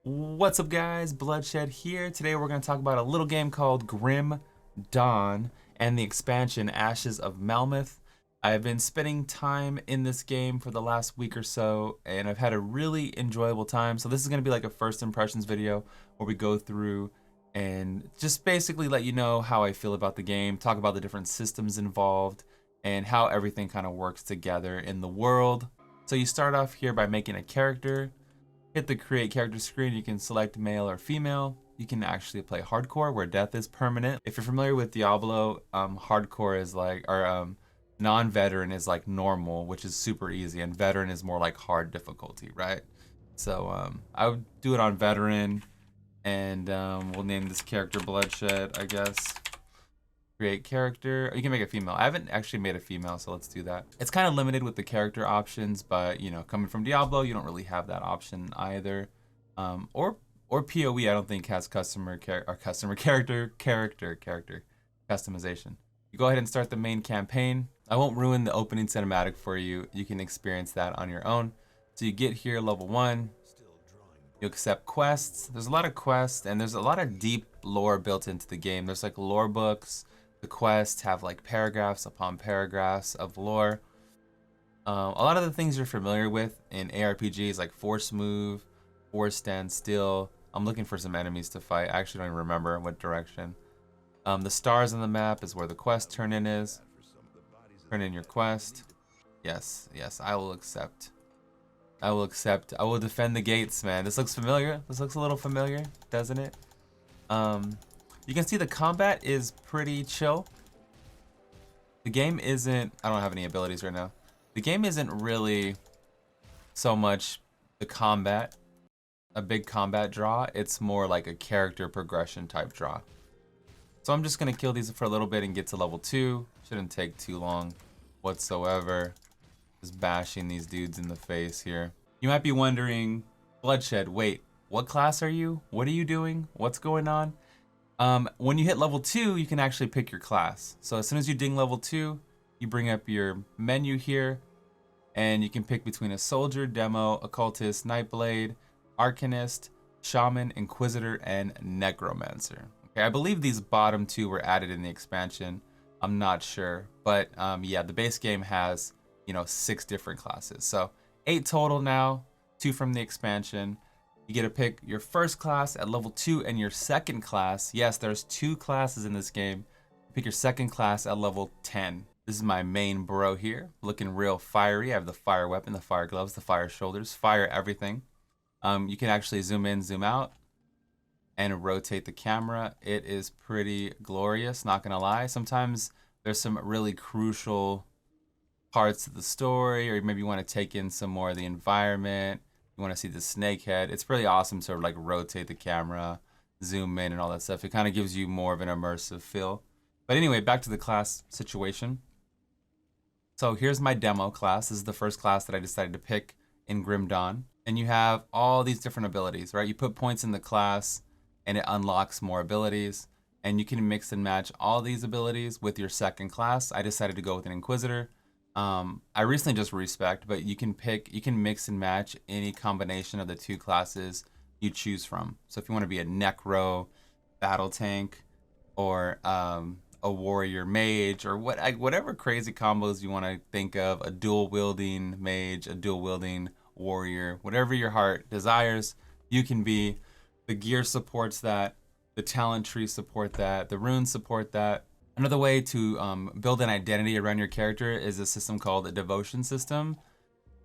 What's up guys, Bloodshed here. Today we're going to talk about a little game called Grim Dawn and the expansion Ashes of Melmoth. I've been spending time in this game for the last week or so and I've had a really enjoyable time. So this is going to be like a first impressions video where we go through and just basically let you know how I feel about the game, talk about the different systems involved and how everything kind of works together in the world. So you start off here by making a character. Hit the create character screen, you can select male or female. You can actually play hardcore where death is permanent. If you're familiar with Diablo, hardcore is like, or non-veteran is like normal, which is super easy, and veteran is more like hard difficulty, right? So I would do it on veteran, and we'll name this character Bloodshed, I guess. Create character. You can make a female. I haven't actually made a female, so let's do that. It's kind of limited with the character options, but you know, coming from Diablo, you don't really have that option either. Or PoE, I don't think has customer character customization. You go ahead and start the main campaign. I won't ruin the opening cinematic for you. You can experience that on your own. So you get here, level 1. You accept quests. There's a lot of quests, and there's a lot of deep lore built into the game. There's like lore books. The quests have like paragraphs upon paragraphs of lore. A lot of the things you're familiar with in ARPGs like force move, force stand still. I'm looking for some enemies to fight. I actually don't even remember what direction. The stars on the map is where the quest turn in is. Turn in your quest. Yes, I will accept. I will defend the gates, man. This looks familiar. This looks a little familiar, doesn't it? You can see the combat is pretty chill. The game isn't, I don't have any abilities right now. The game isn't really so much the combat, a big combat draw. It's more like a character progression type draw. So I'm just gonna kill these for a little bit and get to level 2. Shouldn't take too long whatsoever. Just bashing these dudes in the face here. You might be wondering, Bloodshed, wait, what class are you? What are you doing? What's going on? When you hit level 2, you can actually pick your class. So as soon as you ding level 2, you bring up your menu here, and you can pick between a soldier, demo, occultist, nightblade, arcanist, shaman, inquisitor, and necromancer. Okay, I believe these bottom 2 were added in the expansion. I'm not sure, but yeah, the base game has, you know, 6 different classes. So 8 total now, 2 from the expansion. You get to pick your first class at level 2 and your second class. Yes, there's 2 classes in this game. Pick your second class at level 10. This is my main bro here, looking real fiery. I have the fire weapon, the fire gloves, the fire shoulders, fire everything. You can actually zoom in, zoom out, and rotate the camera. It is pretty glorious, not gonna lie. Sometimes there's some really crucial parts of the story, or maybe you want to take in some more of the environment. You want to see the snake head. It's really awesome to like rotate the camera, zoom in and all that stuff. It kind of gives you more of an immersive feel. But anyway, back to the class situation. So here's my demo class. This is the first class that I decided to pick in Grim Dawn. And you have all these different abilities, right? You put points in the class and it unlocks more abilities. And you can mix and match all these abilities with your second class. I decided to go with an Inquisitor. I recently just respect, but you can mix and match any combination of the 2 classes you choose from. So if you want to be a necro, battle tank, or a warrior mage, or whatever crazy combos you want to think of, a dual wielding mage, a dual wielding warrior, whatever your heart desires, you can be. The gear supports that, the talent tree support that, the runes support that. Another way to build an identity around your character is a system called a devotion system.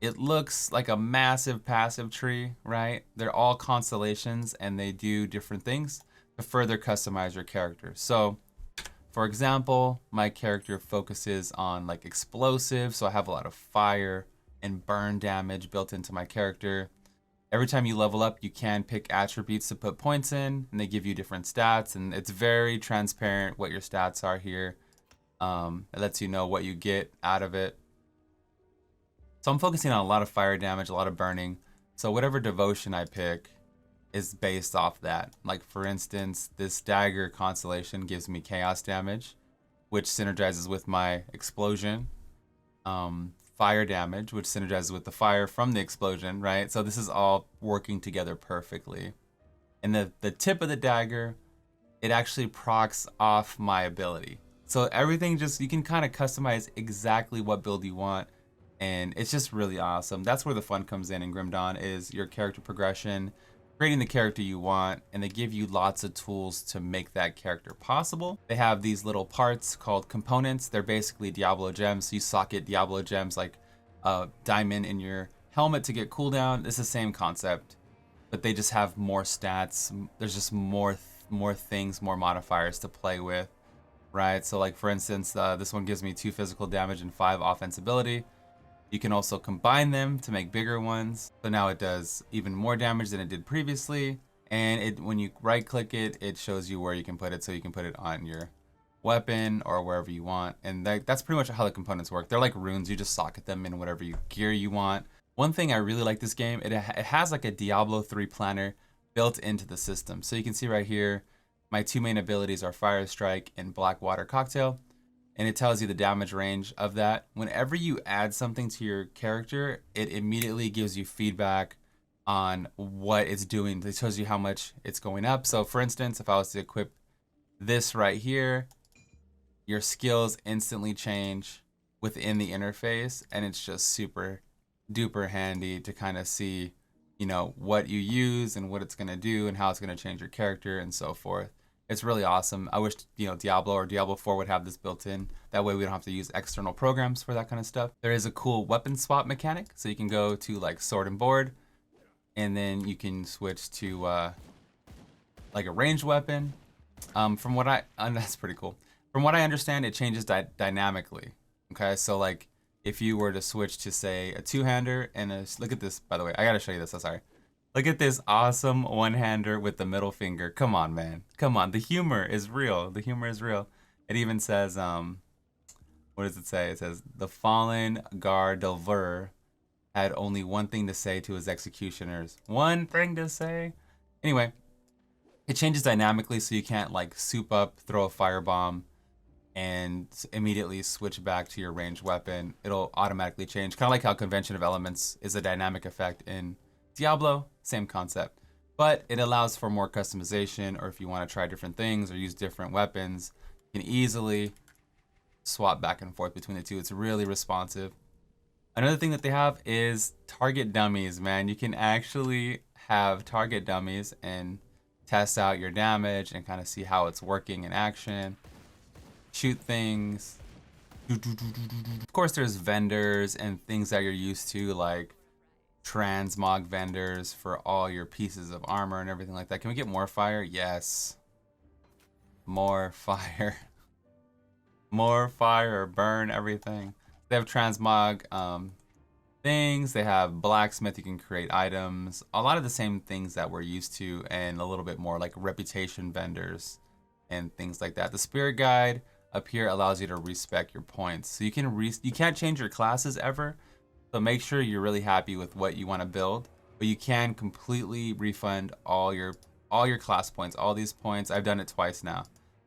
It looks like a massive passive tree, right? They're all constellations and they do different things to further customize your character. So, for example, my character focuses on like explosives, so I have a lot of fire and burn damage built into my character. Every time you level up, you can pick attributes to put points in, and they give you different stats, and it's very transparent what your stats are here. It lets you know what you get out of it. So I'm focusing on a lot of fire damage, a lot of burning. So whatever devotion I pick is based off that. Like for instance, this dagger constellation gives me chaos damage, which synergizes with my explosion. Fire damage, which synergizes with the fire from the explosion, right? So this is all working together perfectly. And the tip of the dagger, it actually procs off my ability. So everything just, you can kind of customize exactly what build you want, and it's just really awesome. That's where the fun comes in Grim Dawn, is your character progression, creating the character you want, and they give you lots of tools to make that character possible. They have these little parts called components. They're basically Diablo gems. So you socket Diablo gems like a diamond in your helmet to get cooldown. It's the same concept, but they just have more stats. There's just more things, more modifiers to play with, right? So like for instance, this one gives me 2 physical damage and 5 offense ability. You can also combine them to make bigger ones. So now it does even more damage than it did previously. And when you right click it, it shows you where you can put it. So you can put it on your weapon or wherever you want. And that's pretty much how the components work. They're like runes. You just socket them in whatever gear you want. One thing I really like this game, it has like a Diablo 3 planner built into the system. So you can see right here, my 2 main abilities are Fire Strike and Blackwater Cocktail. And it tells you the damage range of that. Whenever you add something to your character, it immediately gives you feedback on what it's doing. It shows you how much it's going up. So for instance, if I was to equip this right here, your skills instantly change within the interface, and it's just super duper handy to kind of see, you know, what you use and what it's going to do and how it's going to change your character and so forth. It's really awesome. I wish, you know, Diablo or Diablo 4 would have this built in. That way we don't have to use external programs for that kind of stuff. There is a cool weapon swap mechanic. So you can go to like sword and board, and then you can switch to like a ranged weapon. From what that's pretty cool. From what I understand, it changes dynamically. Okay, so like if you were to switch to say a 2-hander and look at this, by the way, I gotta show you this, I'm sorry. Look at this awesome 1-hander with the middle finger. Come on, man. Come on. The humor is real. The humor is real. It even says, what does it say? It says, the fallen Gardelver had only one thing to say to his executioners. One thing to say? Anyway, it changes dynamically, so you can't like soup up, throw a firebomb, and immediately switch back to your ranged weapon. It'll automatically change. Kind of like how Convention of Elements is a dynamic effect in Diablo, same concept, but it allows for more customization, or if you want to try different things or use different weapons, you can easily swap back and forth between the two. It's really responsive. Another thing that they have is target dummies, man. You can actually have target dummies and test out your damage and kind of see how it's working in action. Shoot things. Of course, there's vendors and things that you're used to, like transmog vendors for all your pieces of armor and everything like that. Can we get more fire? Yes. More fire. More fire. Burn everything. They have transmog things. They have blacksmith. You can create items. A lot of the same things that we're used to, and a little bit more like reputation vendors and things like that. The spirit guide up here allows you to respec your points. So you can't change your classes ever. So make sure you're really happy with what you want to build, but you can completely refund all your class points, all these points. I've done it twice now.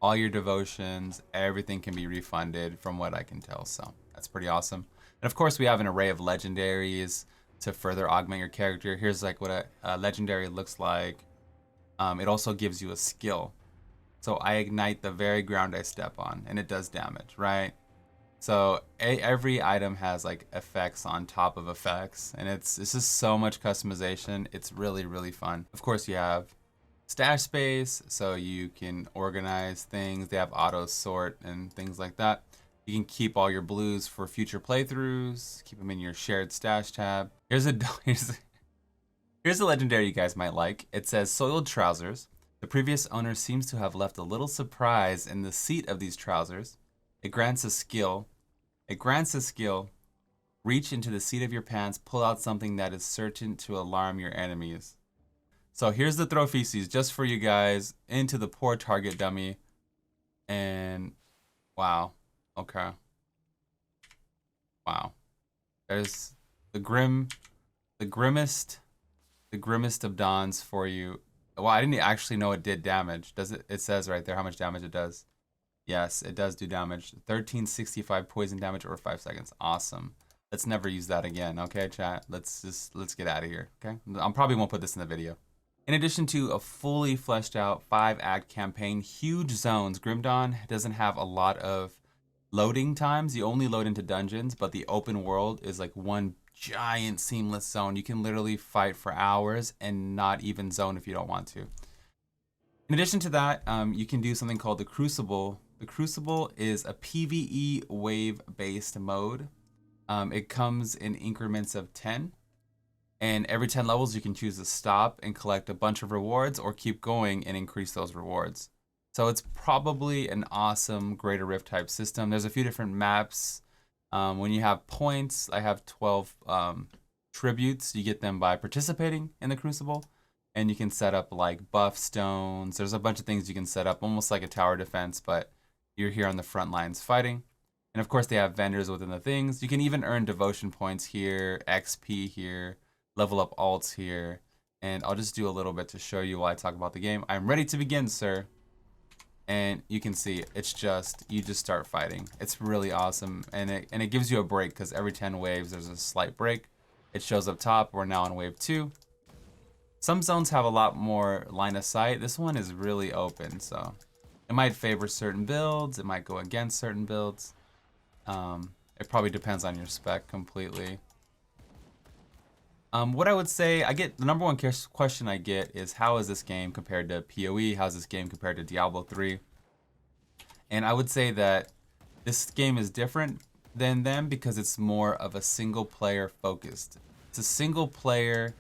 All your devotions, everything can be refunded from what I can tell. So that's pretty awesome. And of course we have an array of legendaries to further augment your character. Here's like what a legendary looks like. It also gives you a skill. So I ignite the very ground I step on, and it does damage, right? So every item has like effects on top of effects, and it's just so much customization. It's really, really fun. Of course, you have stash space, so you can organize things. They have auto sort and things like that. You can keep all your blues for future playthroughs. Keep them in your shared stash tab. Here's a legendary you guys might like. It says soiled trousers. The previous owner seems to have left a little surprise in the seat of these trousers. It grants a skill. Reach into the seat of your pants, pull out something that is certain to alarm your enemies. So here's the throw feces just for you guys into the poor target dummy. And wow. Okay. Wow. There's the grimmest of dawns for you. Well, I didn't actually know it did damage. Does it? It says right there how much damage it does. Yes, it does do damage. 1365 poison damage over 5 seconds. Awesome. Let's never use that again. Okay, chat. Let's get out of here. Okay. I probably won't put this in the video. In addition to a fully fleshed out 5-act campaign, huge zones, Grim Dawn doesn't have a lot of loading times. You only load into dungeons, but the open world is like one giant seamless zone. You can literally fight for hours and not even zone if you don't want to. In addition to that, you can do something called the Crucible. The Crucible is a PvE wave-based mode. It comes in increments of 10. And every 10 levels, you can choose to stop and collect a bunch of rewards or keep going and increase those rewards. So it's probably an awesome Greater Rift type system. There's a few different maps. When you have points, I have 12 tributes. You get them by participating in the Crucible. And you can set up like buff stones. There's a bunch of things you can set up, almost like a tower defense, but you're here on the front lines fighting. And of course, they have vendors within the things. You can even earn devotion points here, XP here, level up alts here. And I'll just do a little bit to show you while I talk about the game. I'm ready to begin, sir. And you can see it's just, you just start fighting. It's really awesome. And it gives you a break because every 10 waves, there's a slight break. It shows up top. We're now on wave 2. Some zones have a lot more line of sight. This one is really open, so it might favor certain builds. It might go against certain builds. It probably depends on your spec completely. What I would say, the number one question I get is how is this game compared to PoE? How's this game compared to Diablo 3? And I would say that this game is different than them because it's more of a single player focused. It's a single player.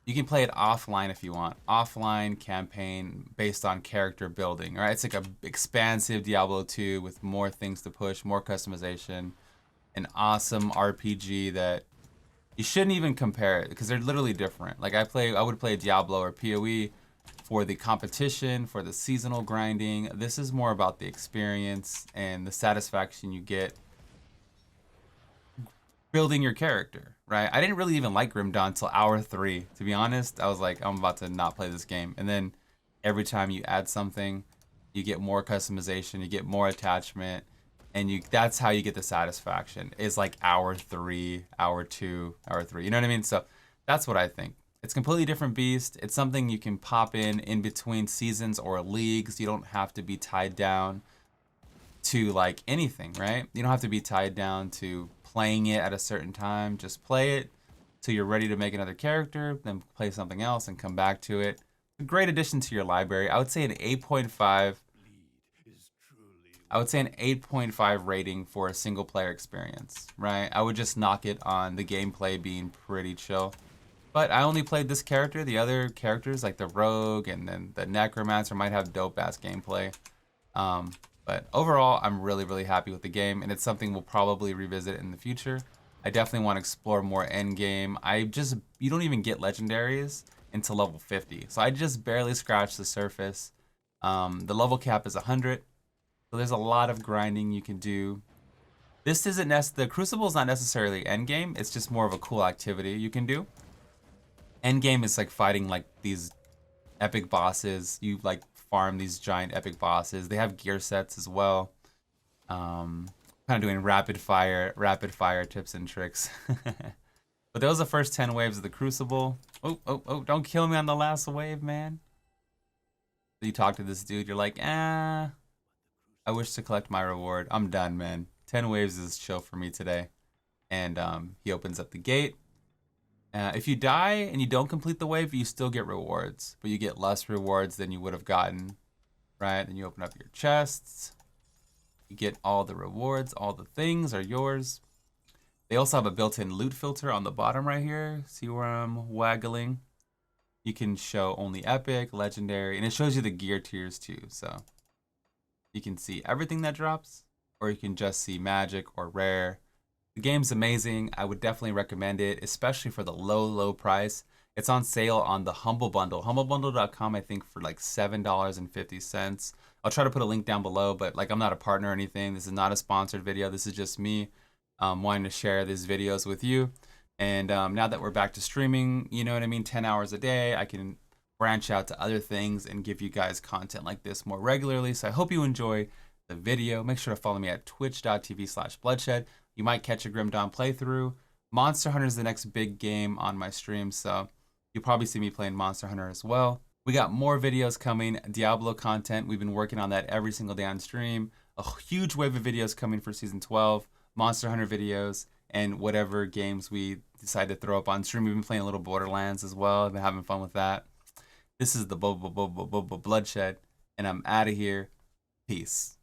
You can play it offline if you want. Offline campaign based on character building, right? It's like a expansive Diablo 2 with more things to push, more customization, an awesome RPG that you shouldn't even compare it because they're literally different. Like I would play Diablo or PoE for the competition, for the seasonal grinding. This is more about the experience and the satisfaction you get building your character, right? I didn't really even like Grim Dawn until hour 3. To be honest, I was like, I'm about to not play this game. And then every time you add something, you get more customization, you get more attachment, and that's how you get the satisfaction. It's like hour 3, hour 2, hour 3. You know what I mean? So that's what I think. It's a completely different beast. It's something you can pop in between seasons or leagues. You don't have to be tied down to like anything, right? You don't have to be tied down to playing it at a certain time. Just play it till you're ready to make another character, then play something else and come back to it. A great addition to your library. I would say an 8.5. I would say an 8.5 rating for a single player experience, right? I would just knock it on the gameplay being pretty chill. But I only played this character. The other characters like the Rogue and then the Necromancer might have dope ass gameplay. But overall, I'm really, really happy with the game, and it's something we'll probably revisit in the future. I definitely want to explore more end game. You don't even get legendaries until level 50, so I just barely scratched the surface. The level cap is 100, so there's a lot of grinding you can do. This isn't the Crucible is not necessarily end game. It's just more of a cool activity you can do. End game is like fighting like these epic bosses. You like farm these giant epic bosses. They have gear sets as well. Kind of doing rapid fire tips and tricks. But that was the first 10 waves of the Crucible. Oh, don't kill me on the last wave, man. You talk to this dude, you're like, I wish to collect my reward. I'm done, man. 10 waves is chill for me today. And he opens up the gate. If you die and you don't complete the wave, you still get rewards, but you get less rewards than you would have gotten, right? Then you open up your chests. You get all the rewards, all the things are yours. They also have a built-in loot filter on the bottom right here. See where I'm waggling? You can show only epic, legendary, and it shows you the gear tiers too. So you can see everything that drops, or you can just see magic or rare. The game's amazing. I would definitely recommend it, especially for the low price. It's on sale on the Humble Bundle. HumbleBundle.com, I think, for like $7.50. I'll try to put a link down below, but like I'm not a partner or anything. This is not a sponsored video. This is just me wanting to share these videos with you. And now that we're back to streaming, you know what I mean, 10 hours a day, I can branch out to other things and give you guys content like this more regularly. So I hope you enjoy the video. Make sure to follow me at twitch.tv/bloodshed. You might catch a Grim Dawn playthrough. Monster Hunter is the next big game on my stream, so You'll probably see me playing Monster Hunter as well. We got more videos coming, Diablo content. We've been working on that every single day on stream. A huge wave of videos coming for Season 12, Monster Hunter videos, and whatever games we decide to throw up on stream. We've been playing a little Borderlands as well. I've been having fun with that. This is the Bloodshed, and I'm out of here. Peace.